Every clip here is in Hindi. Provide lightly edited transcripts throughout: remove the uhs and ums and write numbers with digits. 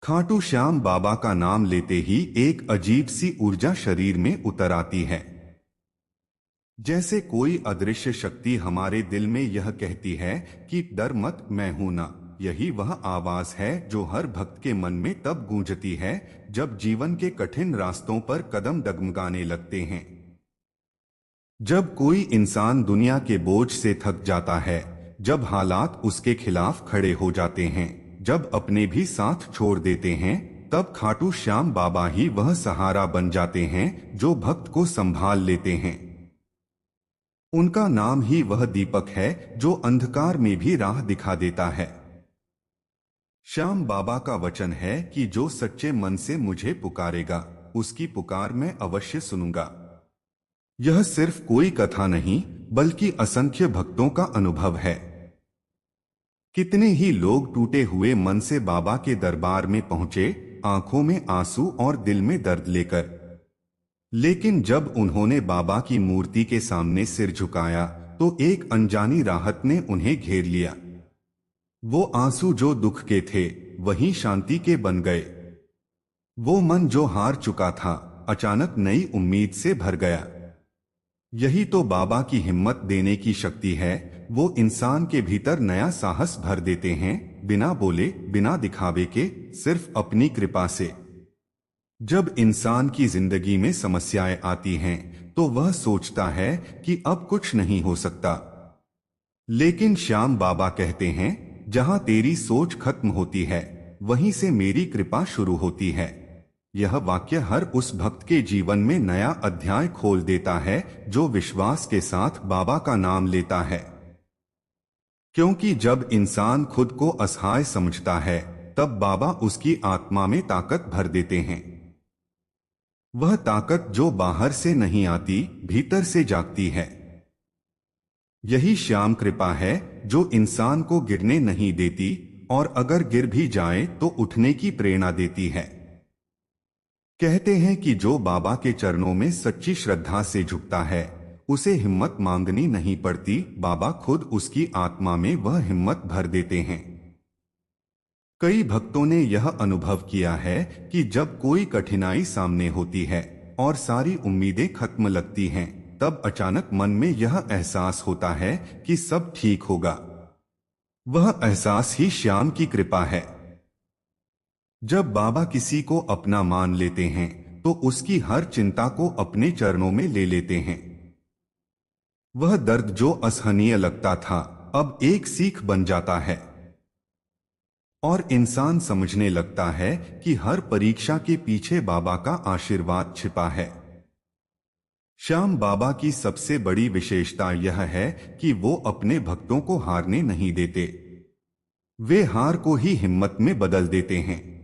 खाटू श्याम बाबा का नाम लेते ही एक अजीब सी ऊर्जा शरीर में उतर आती है। जैसे कोई अदृश्य शक्ति हमारे दिल में यह कहती है कि डर मत, मैं हूं ना। यही वह आवाज है जो हर भक्त के मन में तब गूंजती है जब जीवन के कठिन रास्तों पर कदम डगमगाने लगते हैं। जब कोई इंसान दुनिया के बोझ से थक जाता है, जब हालात उसके खिलाफ खड़े हो जाते हैं, जब अपने भी साथ छोड़ देते हैं, तब खाटू श्याम बाबा ही वह सहारा बन जाते हैं जो भक्त को संभाल लेते हैं। उनका नाम ही वह दीपक है जो अंधकार में भी राह दिखा देता है। श्याम बाबा का वचन है कि जो सच्चे मन से मुझे पुकारेगा, उसकी पुकार मैं अवश्य सुनूंगा। यह सिर्फ कोई कथा नहीं, बल्कि असंख्य भक्तों का अनुभव है। कितने ही लोग टूटे हुए मन से बाबा के दरबार में पहुंचे, आंखों में आंसू और दिल में दर्द लेकर। लेकिन जब उन्होंने बाबा की मूर्ति के सामने सिर झुकाया तो एक अनजानी राहत ने उन्हें घेर लिया। वो आंसू जो दुख के थे, वही शांति के बन गए। वो मन जो हार चुका था, अचानक नई उम्मीद से भर गया। यही तो बाबा की हिम्मत देने की शक्ति है। वो इंसान के भीतर नया साहस भर देते हैं, बिना बोले, बिना दिखावे के, सिर्फ अपनी कृपा से। जब इंसान की जिंदगी में समस्याएं आती हैं, तो वह सोचता है कि अब कुछ नहीं हो सकता। लेकिन श्याम बाबा कहते हैं, जहां तेरी सोच खत्म होती है, वहीं से मेरी कृपा शुरू होती है। यह वाक्य हर उस भक्त के जीवन में नया अध्याय खोल देता है जो विश्वास के साथ बाबा का नाम लेता है। क्योंकि जब इंसान खुद को असहाय समझता है, तब बाबा उसकी आत्मा में ताकत भर देते हैं। वह ताकत जो बाहर से नहीं आती, भीतर से जागती है। यही श्याम कृपा है जो इंसान को गिरने नहीं देती, और अगर गिर भी जाए तो उठने की प्रेरणा देती है। कहते हैं कि जो बाबा के चरणों में सच्ची श्रद्धा से झुकता है, उसे हिम्मत मांगनी नहीं पड़ती, बाबा खुद उसकी आत्मा में वह हिम्मत भर देते हैं। कई भक्तों ने यह अनुभव किया है कि जब कोई कठिनाई सामने होती है और सारी उम्मीदें खत्म लगती हैं, तब अचानक मन में यह एहसास होता है कि सब ठीक होगा। वह एहसास ही श्याम की कृपा है। जब बाबा किसी को अपना मान लेते हैं, तो उसकी हर चिंता को अपने चरणों में ले लेते हैं। वह दर्द जो असहनीय लगता था, अब एक सीख बन जाता है, और इंसान समझने लगता है कि हर परीक्षा के पीछे बाबा का आशीर्वाद छिपा है। श्याम बाबा की सबसे बड़ी विशेषता यह है कि वो अपने भक्तों को हारने नहीं देते। वे हार को ही हिम्मत में बदल देते हैं।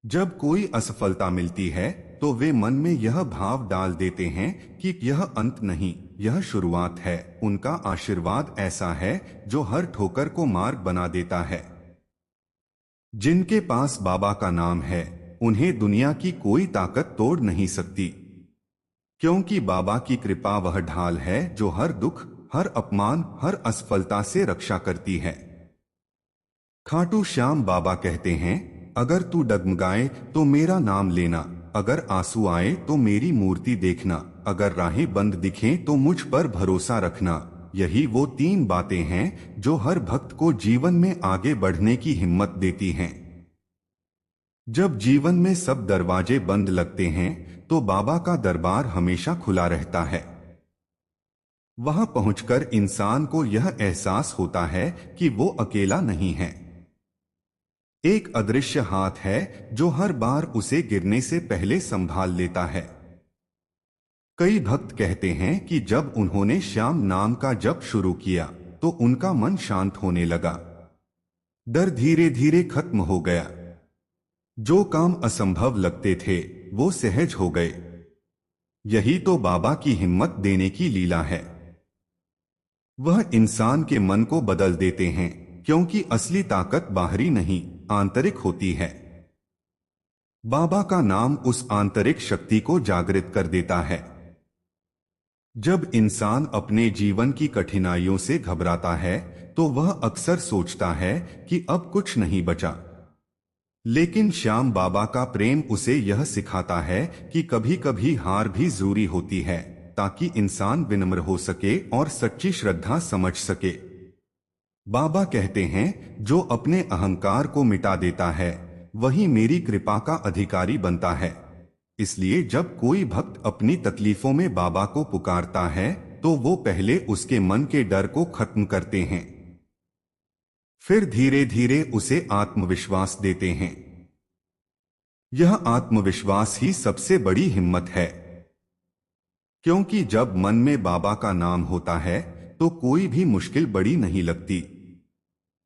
जब कोई असफलता मिलती है, तो वे मन में यह भाव डाल देते हैं कि यह अंत नहीं, यह शुरुआत है। उनका आशीर्वाद ऐसा है जो हर ठोकर को मार्ग बना देता है। जिनके पास बाबा का नाम है, उन्हें दुनिया की कोई ताकत तोड़ नहीं सकती, क्योंकि बाबा की कृपा वह ढाल है जो हर दुख, हर अपमान, हर असफलता से रक्षा करती है। खाटू श्याम बाबा कहते हैं, अगर तू डगमगाए तो मेरा नाम लेना, अगर आंसू आए तो मेरी मूर्ति देखना, अगर राहें बंद दिखें तो मुझ पर भरोसा रखना। यही वो 3 बातें हैं जो हर भक्त को जीवन में आगे बढ़ने की हिम्मत देती हैं। जब जीवन में सब दरवाजे बंद लगते हैं, तो बाबा का दरबार हमेशा खुला रहता है। वहां पहुंचकर इंसान को यह एहसास होता है कि वो अकेला नहीं है। एक अदृश्य हाथ है जो हर बार उसे गिरने से पहले संभाल लेता है। कई भक्त कहते हैं कि जब उन्होंने श्याम नाम का जप शुरू किया, तो उनका मन शांत होने लगा। डर धीरे धीरे खत्म हो गया। जो काम असंभव लगते थे, वो सहज हो गए। यही तो बाबा की हिम्मत देने की लीला है। वह इंसान के मन को बदल देते हैं, क्योंकि असली ताकत बाहरी नहीं, आंतरिक होती है। बाबा का नाम उस आंतरिक शक्ति को जागृत कर देता है। जब इंसान अपने जीवन की कठिनाइयों से घबराता है, तो वह अक्सर सोचता है कि अब कुछ नहीं बचा। लेकिन श्याम बाबा का प्रेम उसे यह सिखाता है कि कभी कभी हार भी जरूरी होती है, ताकि इंसान विनम्र हो सके और सच्ची श्रद्धा समझ सके। बाबा कहते हैं, जो अपने अहंकार को मिटा देता है वही मेरी कृपा का अधिकारी बनता है। इसलिए जब कोई भक्त अपनी तकलीफों में बाबा को पुकारता है तो वो पहले उसके मन के डर को खत्म करते हैं, फिर धीरे धीरे उसे आत्मविश्वास देते हैं। यह आत्मविश्वास ही सबसे बड़ी हिम्मत है, क्योंकि जब मन में बाबा का नाम होता है तो कोई भी मुश्किल बड़ी नहीं लगती।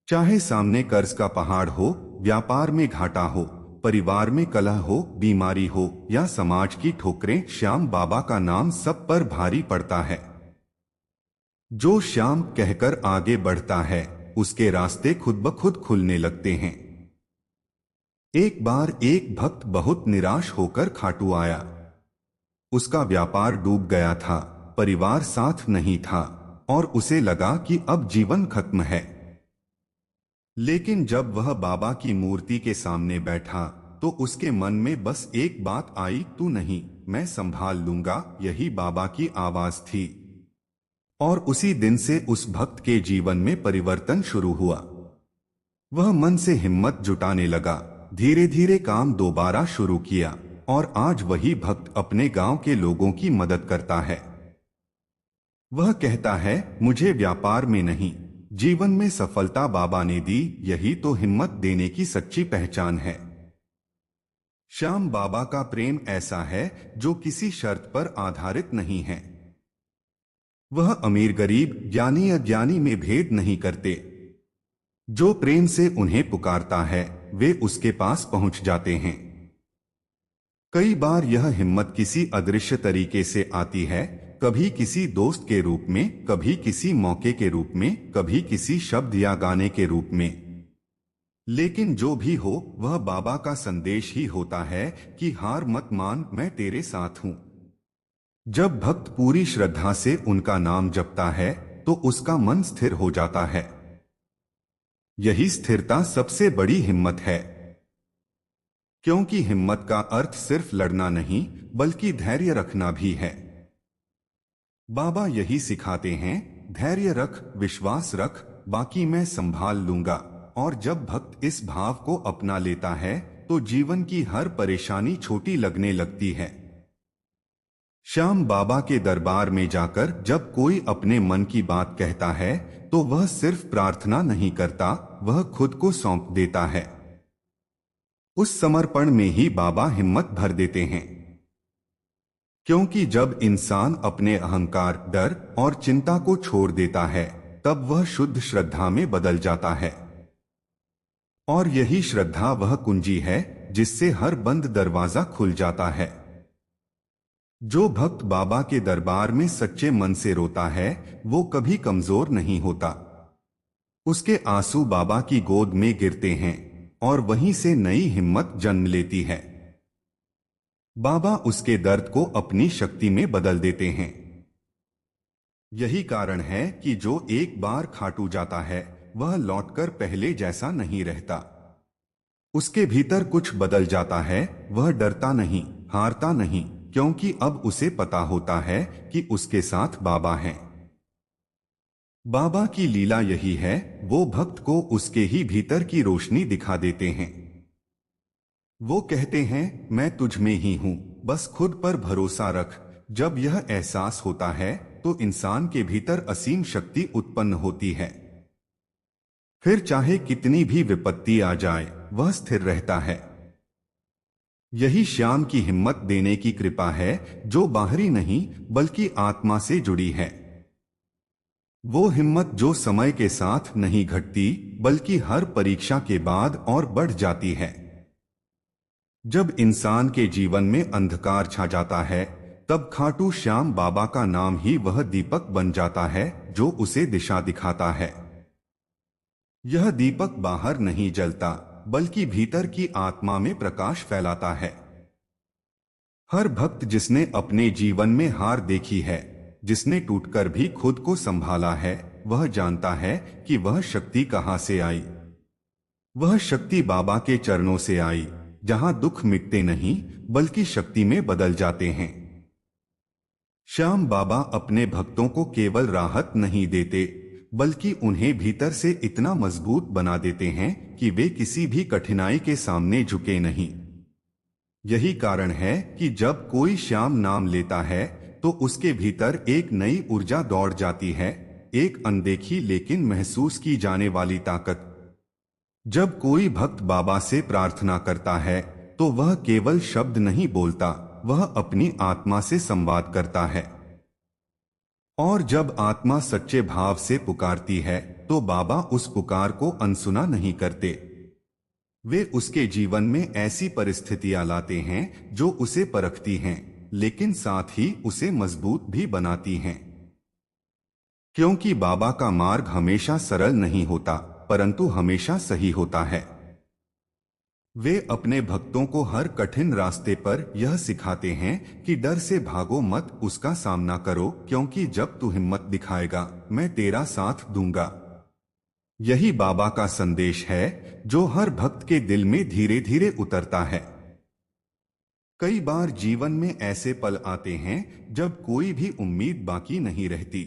चाहे सामने कर्ज का पहाड़ हो, व्यापार में घाटा हो, परिवार में कलह हो, बीमारी हो या समाज की ठोकरें, श्याम बाबा का नाम सब पर भारी पड़ता है। जो श्याम कहकर आगे बढ़ता है उसके रास्ते खुद ब खुद खुलने लगते हैं। एक बार एक भक्त बहुत निराश होकर खाटू आया। उसका व्यापार डूब गया था, परिवार साथ नहीं था और उसे लगा कि अब जीवन खत्म है। लेकिन जब वह बाबा की मूर्ति के सामने बैठा तो उसके मन में बस एक बात आई, तू नहीं, मैं संभाल लूंगा। यही बाबा की आवाज थी। और उसी दिन से उस भक्त के जीवन में परिवर्तन शुरू हुआ। वह मन से हिम्मत जुटाने लगा, धीरे धीरे काम दोबारा शुरू किया और आज वही भक्त अपने गांव के लोगों की मदद करता है। वह कहता है, मुझे व्यापार में नहीं, जीवन में सफलता बाबा ने दी। यही तो हिम्मत देने की सच्ची पहचान है। श्याम बाबा का प्रेम ऐसा है जो किसी शर्त पर आधारित नहीं है। वह अमीर गरीब, ज्ञानी अज्ञानी में भेद नहीं करते। जो प्रेम से उन्हें पुकारता है वे उसके पास पहुंच जाते हैं। कई बार यह हिम्मत किसी अदृश्य तरीके से आती है, कभी किसी दोस्त के रूप में, कभी किसी मौके के रूप में, कभी किसी शब्द या गाने के रूप में। लेकिन जो भी हो वह बाबा का संदेश ही होता है कि हार मत मान, मैं तेरे साथ हूं। जब भक्त पूरी श्रद्धा से उनका नाम जपता है तो उसका मन स्थिर हो जाता है। यही स्थिरता सबसे बड़ी हिम्मत है, क्योंकि हिम्मत का अर्थ सिर्फ लड़ना नहीं बल्कि धैर्य रखना भी है। बाबा यही सिखाते हैं, धैर्य रख, विश्वास रख, बाकी मैं संभाल लूंगा। और जब भक्त इस भाव को अपना लेता है तो जीवन की हर परेशानी छोटी लगने लगती है। श्याम बाबा के दरबार में जाकर जब कोई अपने मन की बात कहता है तो वह सिर्फ प्रार्थना नहीं करता, वह खुद को सौंप देता है। उस समर्पण में ही बाबा हिम्मत भर देते हैं, क्योंकि जब इंसान अपने अहंकार, डर और चिंता को छोड़ देता है तब वह शुद्ध श्रद्धा में बदल जाता है। और यही श्रद्धा वह कुंजी है जिससे हर बंद दरवाजा खुल जाता है। जो भक्त बाबा के दरबार में सच्चे मन से रोता है वो कभी कमजोर नहीं होता। उसके आंसू बाबा की गोद में गिरते हैं और वहीं से नई हिम्मत जन्म लेती है। बाबा उसके दर्द को अपनी शक्ति में बदल देते हैं। यही कारण है कि जो एक बार खाटू जाता है वह लौटकर पहले जैसा नहीं रहता। उसके भीतर कुछ बदल जाता है। वह डरता नहीं, हारता नहीं, क्योंकि अब उसे पता होता है कि उसके साथ बाबा हैं। बाबा की लीला यही है, वो भक्त को उसके ही भीतर की रोशनी दिखा देते हैं। वो कहते हैं, मैं तुझ में ही हूं, बस खुद पर भरोसा रख। जब यह एहसास होता है तो इंसान के भीतर असीम शक्ति उत्पन्न होती है। फिर चाहे कितनी भी विपत्ति आ जाए वह स्थिर रहता है। यही श्याम की हिम्मत देने की कृपा है जो बाहरी नहीं बल्कि आत्मा से जुड़ी है। वो हिम्मत जो समय के साथ नहीं घटती बल्कि हर परीक्षा के बाद और बढ़ जाती है। जब इंसान के जीवन में अंधकार छा जाता है तब खाटू श्याम बाबा का नाम ही वह दीपक बन जाता है जो उसे दिशा दिखाता है। यह दीपक बाहर नहीं जलता बल्कि भीतर की आत्मा में प्रकाश फैलाता है। हर भक्त जिसने अपने जीवन में हार देखी है, जिसने टूटकर भी खुद को संभाला है, वह जानता है कि वह शक्ति कहां से आई। वह शक्ति बाबा के चरणों से आई, जहां दुख मिटते नहीं बल्कि शक्ति में बदल जाते हैं। श्याम बाबा अपने भक्तों को केवल राहत नहीं देते, बल्कि उन्हें भीतर से इतना मजबूत बना देते हैं कि वे किसी भी कठिनाई के सामने झुके नहीं। यही कारण है कि जब कोई श्याम नाम लेता है तो उसके भीतर एक नई ऊर्जा दौड़ जाती है, एक अनदेखी लेकिन महसूस की जाने वाली ताकत। जब कोई भक्त बाबा से प्रार्थना करता है तो वह केवल शब्द नहीं बोलता, वह अपनी आत्मा से संवाद करता है। और जब आत्मा सच्चे भाव से पुकारती है तो बाबा उस पुकार को अनसुना नहीं करते। वे उसके जीवन में ऐसी परिस्थितियां लाते हैं जो उसे परखती हैं, लेकिन साथ ही उसे मजबूत भी बनाती हैं। क्योंकि बाबा का मार्ग हमेशा सरल नहीं होता, परंतु हमेशा सही होता है। वे अपने भक्तों को हर कठिन रास्ते पर यह सिखाते हैं कि डर से भागो मत, उसका सामना करो, क्योंकि जब तू हिम्मत दिखाएगा मैं तेरा साथ दूंगा। यही बाबा का संदेश है जो हर भक्त के दिल में धीरे धीरे उतरता है। कई बार जीवन में ऐसे पल आते हैं जब कोई भी उम्मीद बाकी नहीं रहती।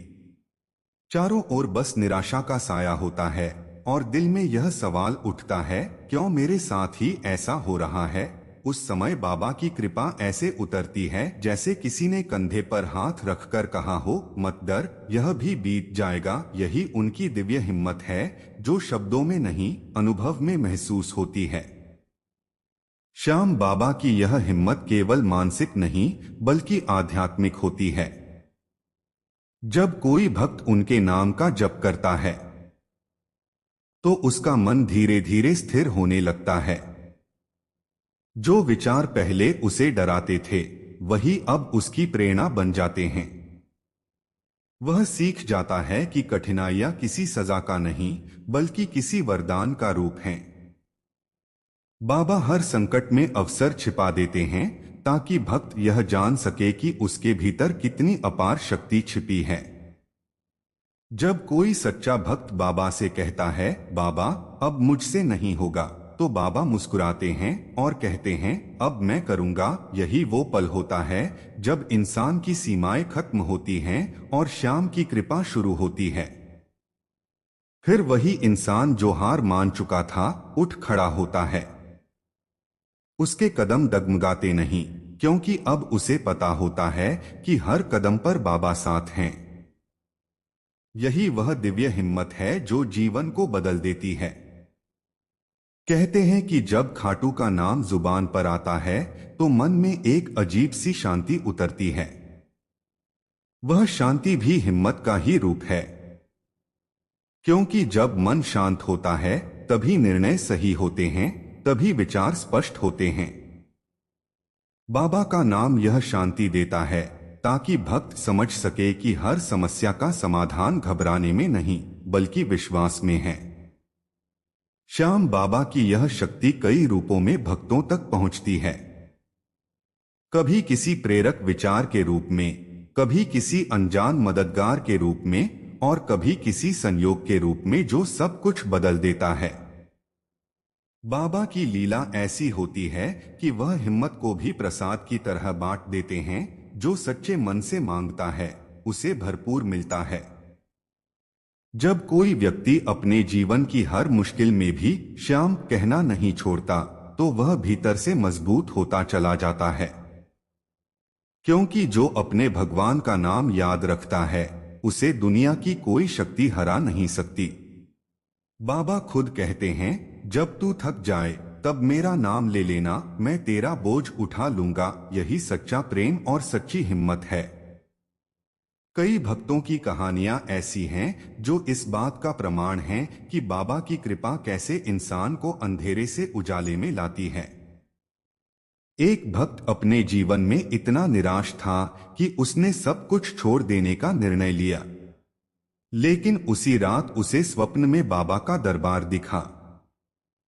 चारों ओर बस निराशा का साया होता है और दिल में यह सवाल उठता है, क्यों मेरे साथ ही ऐसा हो रहा है। उस समय बाबा की कृपा ऐसे उतरती है जैसे किसी ने कंधे पर हाथ रखकर कहा हो, मत डर, यह भी बीत जाएगा। यही उनकी दिव्य हिम्मत है जो शब्दों में नहीं, अनुभव में महसूस होती है। श्याम बाबा की यह हिम्मत केवल मानसिक नहीं बल्कि आध्यात्मिक होती है। जब कोई भक्त उनके नाम का जप करता है तो उसका मन धीरे धीरे स्थिर होने लगता है। जो विचार पहले उसे डराते थे वही अब उसकी प्रेरणा बन जाते हैं। वह सीख जाता है कि कठिनाइयां किसी सजा का नहीं बल्कि किसी वरदान का रूप हैं। बाबा हर संकट में अवसर छिपा देते हैं ताकि भक्त यह जान सके कि उसके भीतर कितनी अपार शक्ति छिपी है। जब कोई सच्चा भक्त बाबा से कहता है, बाबा अब मुझसे नहीं होगा, तो बाबा मुस्कुराते हैं और कहते हैं, अब मैं करूंगा। यही वो पल होता है जब इंसान की सीमाएं खत्म होती हैं और श्याम की कृपा शुरू होती है। फिर वही इंसान जो हार मान चुका था उठ खड़ा होता है। उसके कदम डगमगाते नहीं, क्योंकि अब उसे पता होता है कि हर कदम पर बाबा साथ हैं। यही वह दिव्य हिम्मत है जो जीवन को बदल देती है। कहते हैं कि जब खाटू का नाम जुबान पर आता है तो मन में एक अजीब सी शांति उतरती है। वह शांति भी हिम्मत का ही रूप है, क्योंकि जब मन शांत होता है तभी निर्णय सही होते हैं, तभी विचार स्पष्ट होते हैं। बाबा का नाम यह शांति देता है ताकि भक्त समझ सके कि हर समस्या का समाधान घबराने में नहीं बल्कि विश्वास में है। श्याम बाबा की यह शक्ति कई रूपों में भक्तों तक पहुंचती है। कभी किसी प्रेरक विचार के रूप में, कभी किसी अनजान मददगार के रूप में और कभी किसी संयोग के रूप में जो सब कुछ बदल देता है। बाबा की लीला ऐसी होती है कि वह हिम्मत को भी प्रसाद की तरह बांट देते हैं। जो सच्चे मन से मांगता है उसे भरपूर मिलता है। जब कोई व्यक्ति अपने जीवन की हर मुश्किल में भी श्याम कहना नहीं छोड़ता तो वह भीतर से मजबूत होता चला जाता है। क्योंकि जो अपने भगवान का नाम याद रखता है उसे दुनिया की कोई शक्ति हरा नहीं सकती। बाबा खुद कहते हैं, जब तू थक जाए तब मेरा नाम ले लेना, मैं तेरा बोझ उठा लूंगा। यही सच्चा प्रेम और सच्ची हिम्मत है। कई भक्तों की कहानियां ऐसी हैं जो इस बात का प्रमाण हैं कि बाबा की कृपा कैसे इंसान को अंधेरे से उजाले में लाती है। एक भक्त अपने जीवन में इतना निराश था कि उसने सब कुछ छोड़ देने का निर्णय लिया, लेकिन उसी रात उसे स्वप्न में बाबा का दरबार दिखा।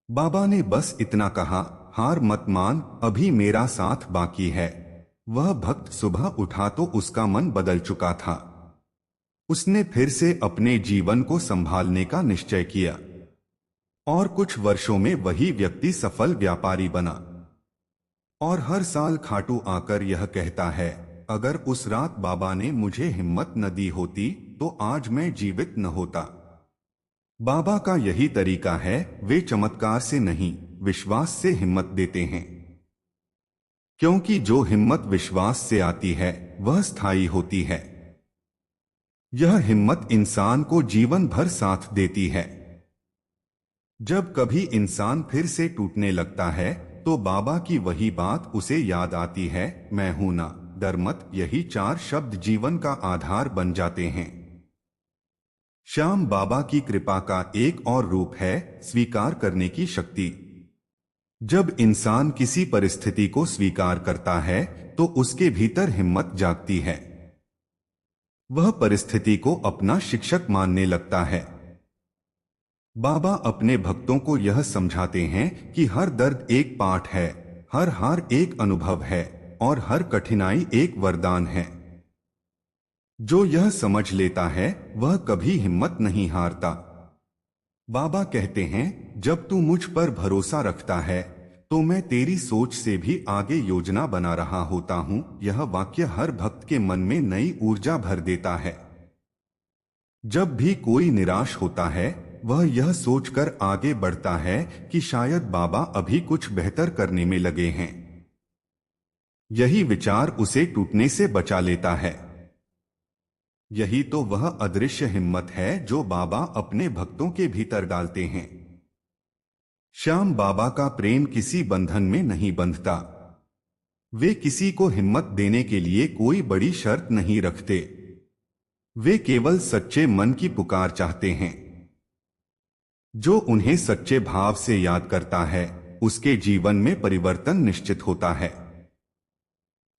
बाबा ने बस इतना कहा, हार मत मान, अभी मेरा साथ बाकी है। वह भक्त सुबह उठा तो उसका मन बदल चुका था। उसने फिर से अपने जीवन को संभालने का निश्चय किया। और कुछ वर्षों में वही व्यक्ति सफल व्यापारी बना। और हर साल खाटू आकर यह कहता है, अगर उस रात बाबा ने मुझे हिम्मत न दी होती तो आज मैं जीवित न होता। बाबा का यही तरीका है, वे चमत्कार से नहीं, विश्वास से हिम्मत देते हैं। क्योंकि जो हिम्मत विश्वास से आती है वह स्थायी होती है। यह हिम्मत इंसान को जीवन भर साथ देती है। जब कभी इंसान फिर से टूटने लगता है तो बाबा की वही बात उसे याद आती है, मैं हूं ना, डर मत। यही 4 शब्द जीवन का आधार बन जाते हैं। श्याम बाबा की कृपा का एक और रूप है, स्वीकार करने की शक्ति। जब इंसान किसी परिस्थिति को स्वीकार करता है तो उसके भीतर हिम्मत जागती है। वह परिस्थिति को अपना शिक्षक मानने लगता है। बाबा अपने भक्तों को यह समझाते हैं कि हर दर्द एक पाठ है, हर हार एक अनुभव है और हर कठिनाई एक वरदान है। जो यह समझ लेता है वह कभी हिम्मत नहीं हारता। बाबा कहते हैं, जब तू मुझ पर भरोसा रखता है तो मैं तेरी सोच से भी आगे योजना बना रहा होता हूं। यह वाक्य हर भक्त के मन में नई ऊर्जा भर देता है। जब भी कोई निराश होता है वह यह सोचकर आगे बढ़ता है कि शायद बाबा अभी कुछ बेहतर करने में लगे हैं। यही विचार उसे टूटने से बचा लेता है। यही तो वह अदृश्य हिम्मत है जो बाबा अपने भक्तों के भीतर डालते हैं। श्याम बाबा का प्रेम किसी बंधन में नहीं बंधता। वे किसी को हिम्मत देने के लिए कोई बड़ी शर्त नहीं रखते। वे केवल सच्चे मन की पुकार चाहते हैं। जो उन्हें सच्चे भाव से याद करता है उसके जीवन में परिवर्तन निश्चित होता है।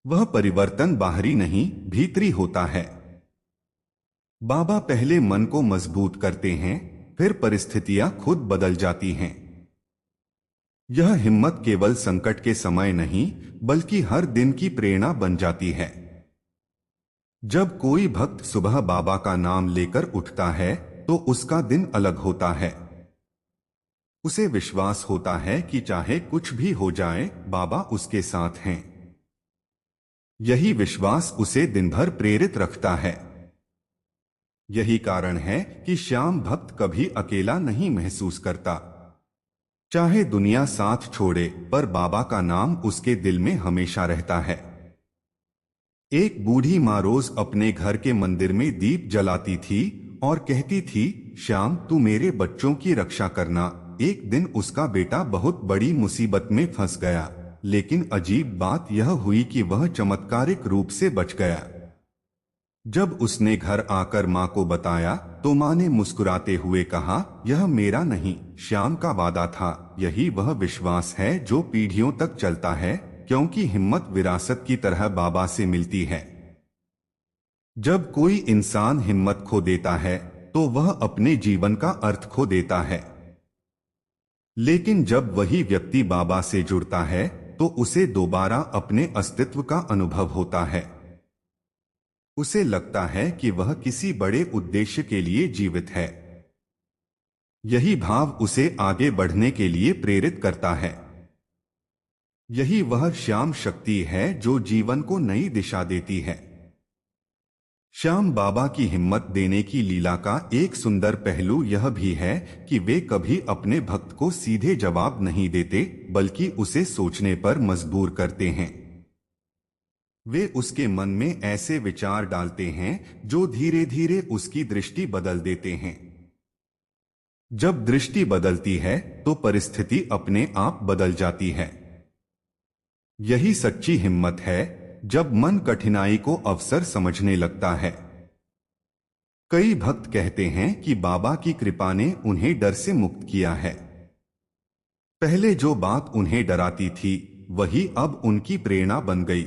वह परिवर्तन बाहरी नहीं, भीतरी होता है। बाबा पहले मन को मजबूत करते हैं, फिर परिस्थितियां खुद बदल जाती हैं। यह हिम्मत केवल संकट के समय नहीं बल्कि हर दिन की प्रेरणा बन जाती है। जब कोई भक्त सुबह बाबा का नाम लेकर उठता है तो उसका दिन अलग होता है। उसे विश्वास होता है कि चाहे कुछ भी हो जाए बाबा उसके साथ हैं। यही विश्वास उसे दिन भर प्रेरित रखता है। यही कारण है कि श्याम भक्त कभी अकेला नहीं महसूस करता। चाहे दुनिया साथ छोड़े पर बाबा का नाम उसके दिल में हमेशा रहता है। एक बूढ़ी माँ रोज अपने घर के मंदिर में दीप जलाती थी और कहती थी, श्याम तू मेरे बच्चों की रक्षा करना। एक दिन उसका बेटा बहुत बड़ी मुसीबत में फंस गया, लेकिन अजीब बात यह हुई कि वह चमत्कारिक रूप से बच गया। जब उसने घर आकर माँ को बताया तो माँ ने मुस्कुराते हुए कहा, यह मेरा नहीं, श्याम का वादा था। यही वह विश्वास है जो पीढ़ियों तक चलता है, क्योंकि हिम्मत विरासत की तरह बाबा से मिलती है। जब कोई इंसान हिम्मत खो देता है तो वह अपने जीवन का अर्थ खो देता है। लेकिन जब वही व्यक्ति बाबा से जुड़ता है तो उसे दोबारा अपने अस्तित्व का अनुभव होता है। उसे लगता है कि वह किसी बड़े उद्देश्य के लिए जीवित है। यही भाव उसे आगे बढ़ने के लिए प्रेरित करता है। यही वह श्याम शक्ति है जो जीवन को नई दिशा देती है। श्याम बाबा की हिम्मत देने की लीला का एक सुंदर पहलू यह भी है कि वे कभी अपने भक्त को सीधे जवाब नहीं देते बल्कि उसे सोचने पर मजबूर करते हैं। वे उसके मन में ऐसे विचार डालते हैं जो धीरे धीरे उसकी दृष्टि बदल देते हैं। जब दृष्टि बदलती है तो परिस्थिति अपने आप बदल जाती है। यही सच्ची हिम्मत है, जब मन कठिनाई को अवसर समझने लगता है। कई भक्त कहते हैं कि बाबा की कृपा ने उन्हें डर से मुक्त किया है। पहले जो बात उन्हें डराती थी वही अब उनकी प्रेरणा बन गई,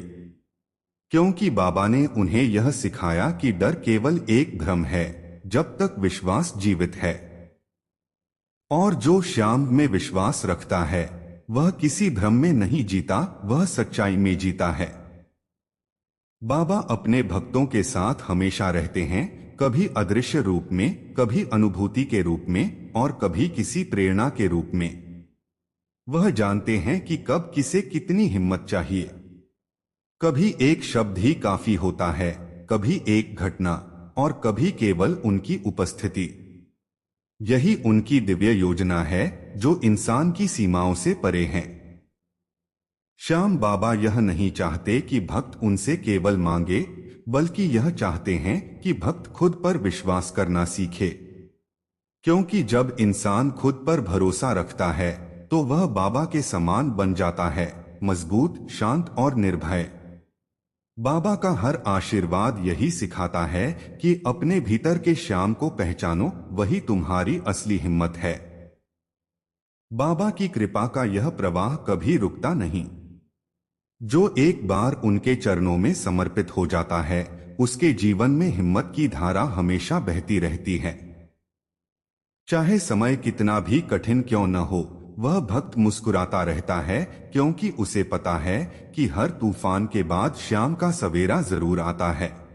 क्योंकि बाबा ने उन्हें यह सिखाया कि डर केवल एक भ्रम है जब तक विश्वास जीवित है। और जो श्याम में विश्वास रखता है वह किसी भ्रम में नहीं जीता, वह सच्चाई में जीता है। बाबा अपने भक्तों के साथ हमेशा रहते हैं, कभी अदृश्य रूप में, कभी अनुभूति के रूप में, और कभी किसी प्रेरणा के रूप में। वह जानते हैं कि कब किसे कितनी हिम्मत चाहिए। कभी एक शब्द ही काफी होता है, कभी एक घटना, और कभी केवल उनकी उपस्थिति। यही उनकी दिव्य योजना है जो इंसान की सीमाओं से परे है। श्याम बाबा यह नहीं चाहते कि भक्त उनसे केवल मांगे, बल्कि यह चाहते हैं कि भक्त खुद पर विश्वास करना सीखे। क्योंकि जब इंसान खुद पर भरोसा रखता है तो वह बाबा के समान बन जाता है, मजबूत, शांत और निर्भय। बाबा का हर आशीर्वाद यही सिखाता है कि अपने भीतर के श्याम को पहचानो, वही तुम्हारी असली हिम्मत है। बाबा की कृपा का यह प्रवाह कभी रुकता नहीं। जो एक बार उनके चरणों में समर्पित हो जाता है, उसके जीवन में हिम्मत की धारा हमेशा बहती रहती है। चाहे समय कितना भी कठिन क्यों न हो, वह भक्त मुस्कुराता रहता है, क्योंकि उसे पता है कि हर तूफान के बाद श्याम का सवेरा जरूर आता है।